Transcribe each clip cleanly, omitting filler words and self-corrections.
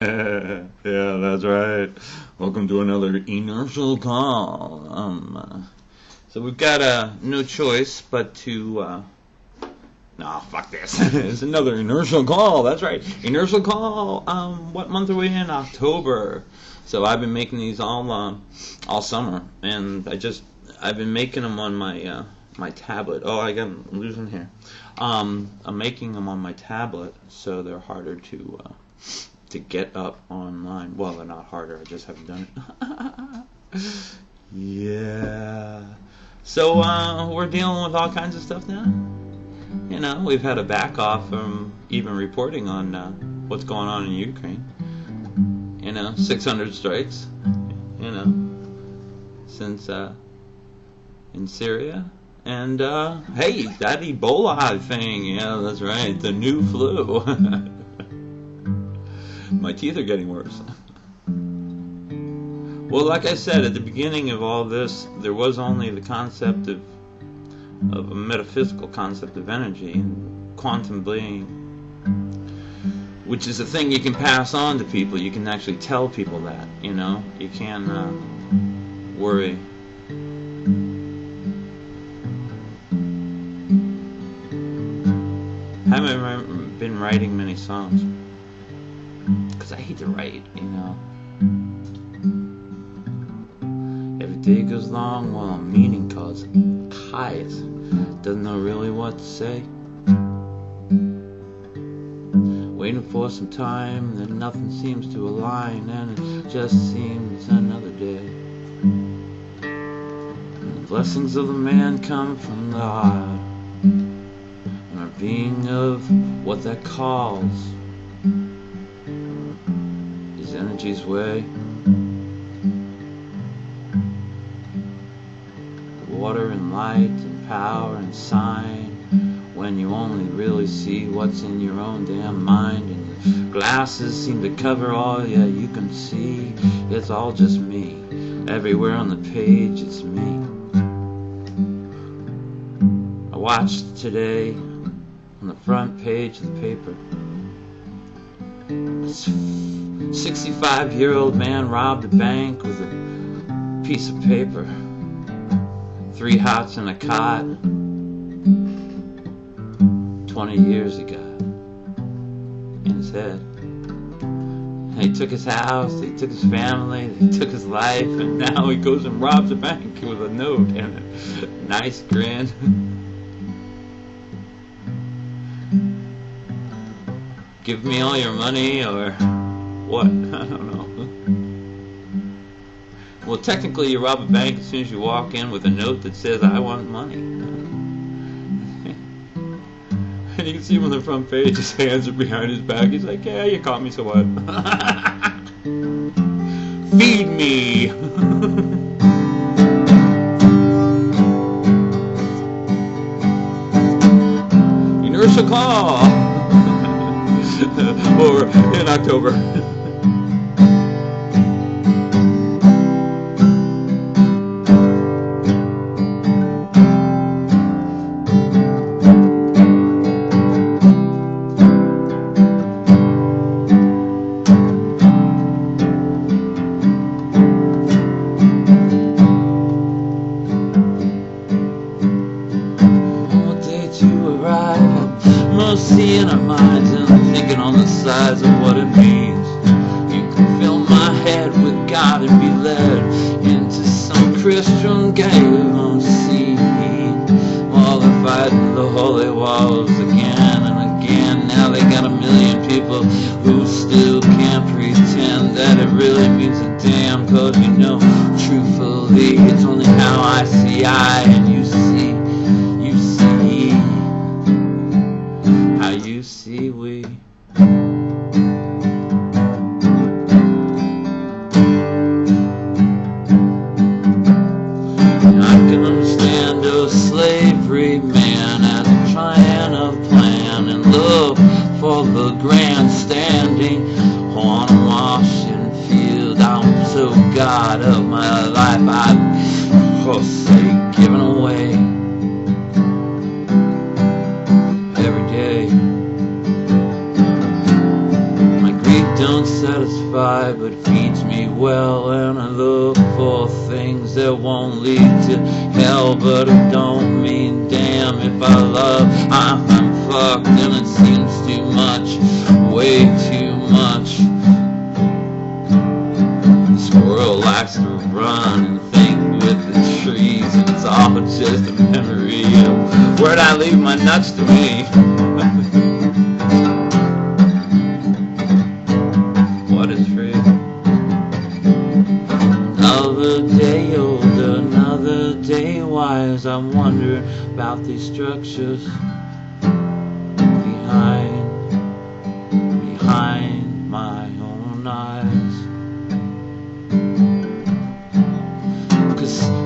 Yeah, that's right. Welcome to another inertial call. So we've got no choice but to. No, fuck this. It's another inertial call. That's right, inertial call. What month are we in? October. So I've been making these all summer, and I've been making them on my my tablet. Oh, I'm losing here. I'm making them on my tablet, so they're harder to get up online. Well, they're not harder, I just haven't done it. Yeah. So we're dealing with all kinds of stuff now. You know, we've had a back off from even reporting on what's going on in Ukraine. 600 strikes, since in Syria. And hey, that Ebola thing, yeah, that's right, the new flu. My teeth are getting worse. Well, like I said, at the beginning of all this, there was only the concept of a metaphysical concept of energy and quantum being, which is a thing you can pass on to people. You can actually tell people that, you can worry. I haven't been writing many songs because I hate to write, Every day goes long while a meaning calls highs. Doesn't know really what to say. Waiting for some time, then nothing seems to align, and it just seems another day. And the blessings of the man come from the heart, and our being of what that calls is energy's way. Water and light and power and sign, when you only really see what's in your own damn mind, and the glasses seem to cover all, yeah, you can see it's all just me. Everywhere on the page it's me. I watched today on the front page of the paper, this 65-year-old man robbed a bank with a piece of paper. 3 hots and a cot 20 years ago in his head. And he took his house, he took his family, he took his life, and now he goes and robs a bank with a note and a nice grin. Give me all your money, or what? I don't know. Well, technically you rob a bank as soon as you walk in with a note that says, I want money. And you can see him on the front page, his hands are behind his back. He's like, yeah, you caught me, so what? Feed me! Inertial call! Or in October. Mostly in our minds and thinking on the sides of what it means. You can fill my head with God and be led into some Christian game on scene, while they're fighting the holywars again and again. Now they got 1 million people who still can't pretend that it really means a damn, cause truthfully it's only how I see I, and you see we. I can understand a slavery man as a trying to plan and look for the grandstanding on a washing field. I'm so God of my life, I say giving away every day. Don't settle satisfy but feeds me well, and I look for things that won't lead to hell, but it don't mean damn if I love. I'm fucked and it seems too much, way too much. The squirrel likes to run and think with the trees, and it's all just a memory of where'd I leave my nuts to me. What is free? Another day older, another day wise, I'm wondering about these structures behind my own eyes.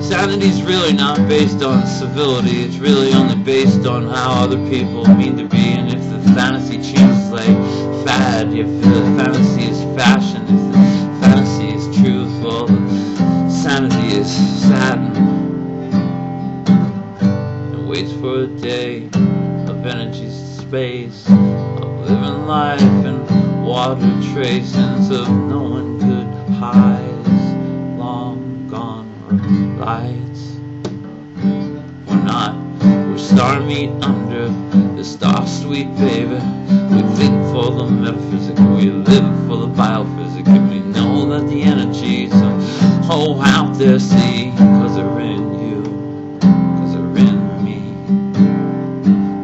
Sanity's really not based on civility, it's really only based on how other people mean to be. And if the fantasy changes like fad, if the fantasy is fashion, if the fantasy is truth, well, the sanity is satin. It waits for a day of energy space, of living life and water tracings of no one could hide. Long gone lights. We're not. We're star meat under the star sweet baby. We think for the metaphysical, we live for the biophysics, and we know that the energies are out there, see, cause they're in you, cause they're in me.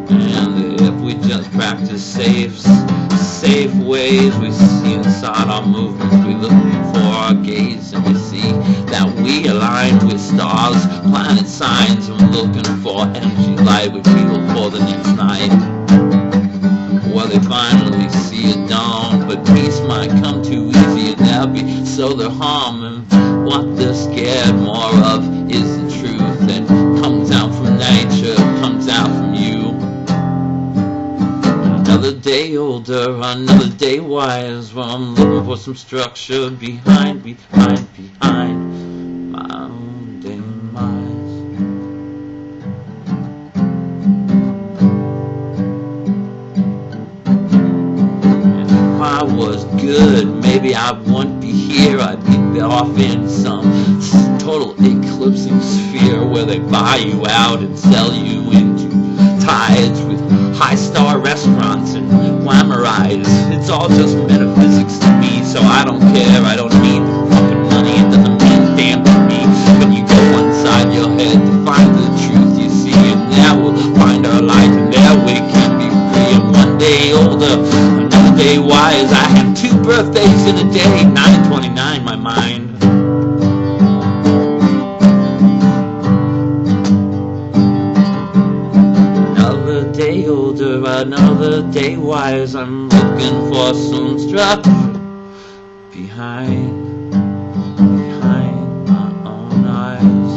And if we just practice safe ways, we see inside our movements, we look for our gaze, and we see that we align with stars, planet signs, and we're looking for energy light. We feel for the next night, well, they finally see it dawn, but peace might come too easy, and they'll be so they're harm, and what they're scared more of is the truth that comes out from nature, comes out from you. Another day older, another day wise, well, I'm looking for some structure behind my own demise. And if I was good, maybe I wouldn't be here. I'd be off in some total eclipsing sphere where they buy you out and sell you into tides with high-star restaurants and glamorize. It's all just metaphysics to me, so I don't care. I don't need the fucking money. It doesn't mean damn to me. When you go inside your head to find the truth you see, and there we'll find our light, and there we can be free. And one day older, another day wise. I have 2 birthdays in a day, 9 and 29, my mind. Day older, another day wise. I'm looking for some structure behind my own eyes.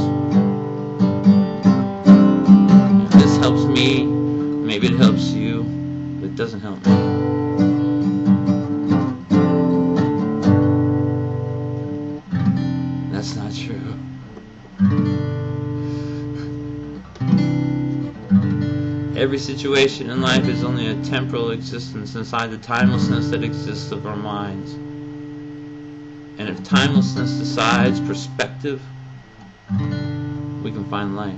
If this helps me, maybe it helps you, but it doesn't help me. That's not true. Every situation in life is only a temporal existence inside the timelessness that exists of our minds. And if timelessness decides perspective, we can find light.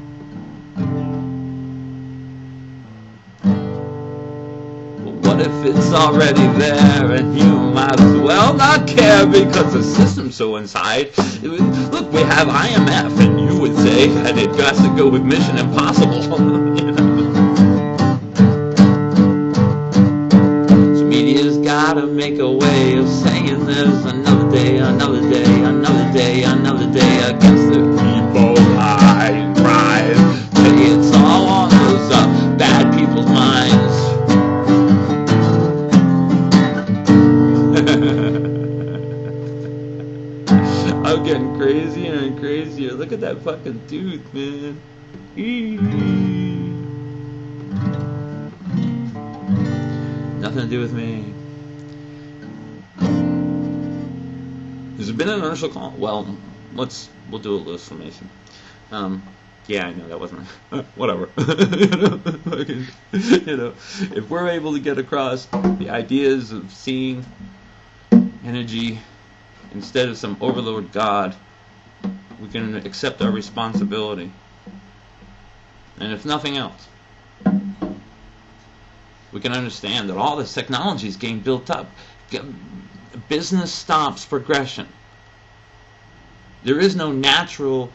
But what if it's already there and you might as well not care because the system's so inside? Look, we have IMF, and you would say that it has to go with Mission Impossible. You know? Media's gotta make a way of saying there's another day, another day, another day, another day against the people I rise. It's all on those bad people's minds. I'm getting crazier and crazier. Look at that fucking tooth, man. Nothing to do with me. Has there been an inertial call? Well, we'll do a little summation. Yeah, I know that wasn't whatever. If we're able to get across the ideas of seeing energy, instead of some overlord God, we can accept our responsibility. And if nothing else, we can understand that all this technology is getting built up. Business stops progression. There is no natural,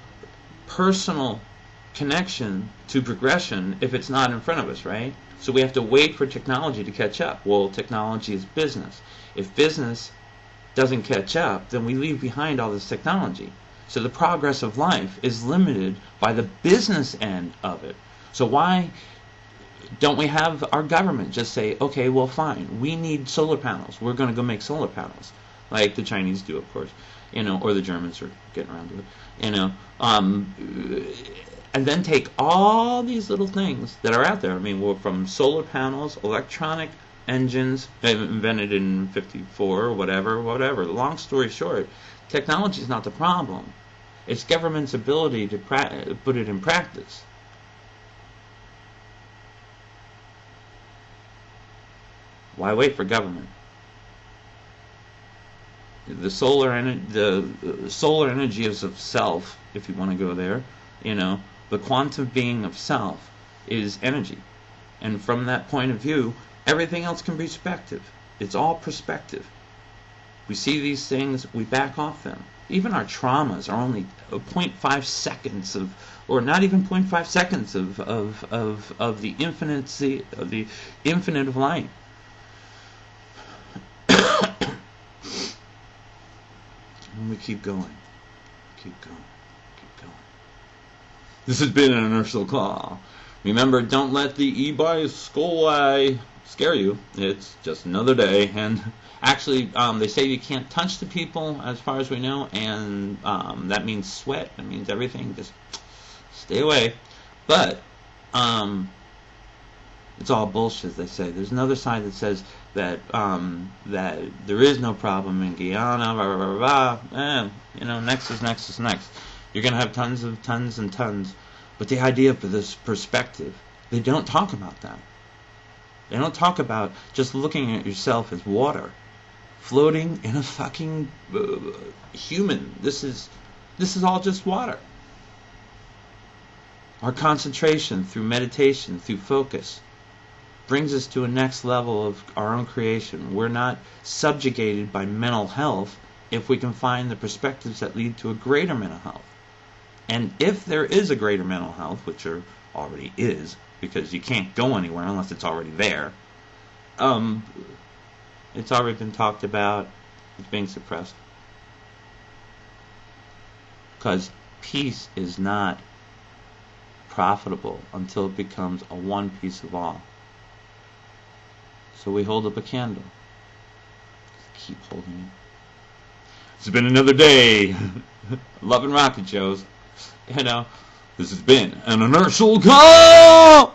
personal connection to progression if it's not in front of us, right? So we have to wait for technology to catch up. Well, technology is business. If business doesn't catch up, then we leave behind all this technology. So the progress of life is limited by the business end of it. So why don't we have our government just say, okay, well, fine, we need solar panels. We're going to go make solar panels, like the Chinese do, of course, or the Germans are getting around to it, and then take all these little things that are out there. I mean, we're from solar panels, electronic engines, invented in '54 or whatever. Long story short, technology is not the problem. It's government's ability to put it in practice. Why wait for government? The solar energy is of self, if you want to go there. The quantum being of self is energy, and from that point of view, everything else can be perspective. It's all perspective. We see these things, we back off them. Even our traumas are only 0.5 seconds of, or not even 0.5 seconds of the infinity, of the infinite of light. And we keep going. Keep going. Keep going. This has been an Inertial Call. Remember, don't let the eboli skull scare you. It's just another day. And actually, they say you can't touch the people, as far as we know, and that means sweat. That means everything. Just stay away. But it's all bullshit, they say. There's another side that says that that there is no problem in Guyana, next is next is next. You're going to have tons and tons. But the idea of this perspective, they don't talk about that. They don't talk about just looking at yourself as water, floating in a fucking human. This is all just water. Our concentration through meditation, through focus, brings us to a next level of our own creation. We're not subjugated by mental health if we can find the perspectives that lead to a greater mental health. And if there is a greater mental health, which there already is, because you can't go anywhere unless it's already there, it's already been talked about, it's being suppressed. Because peace is not profitable until it becomes a one piece of all. So we hold up a candle. Just keep holding it. It's been another day. Love and rocket shows. This has been an Inertial Call!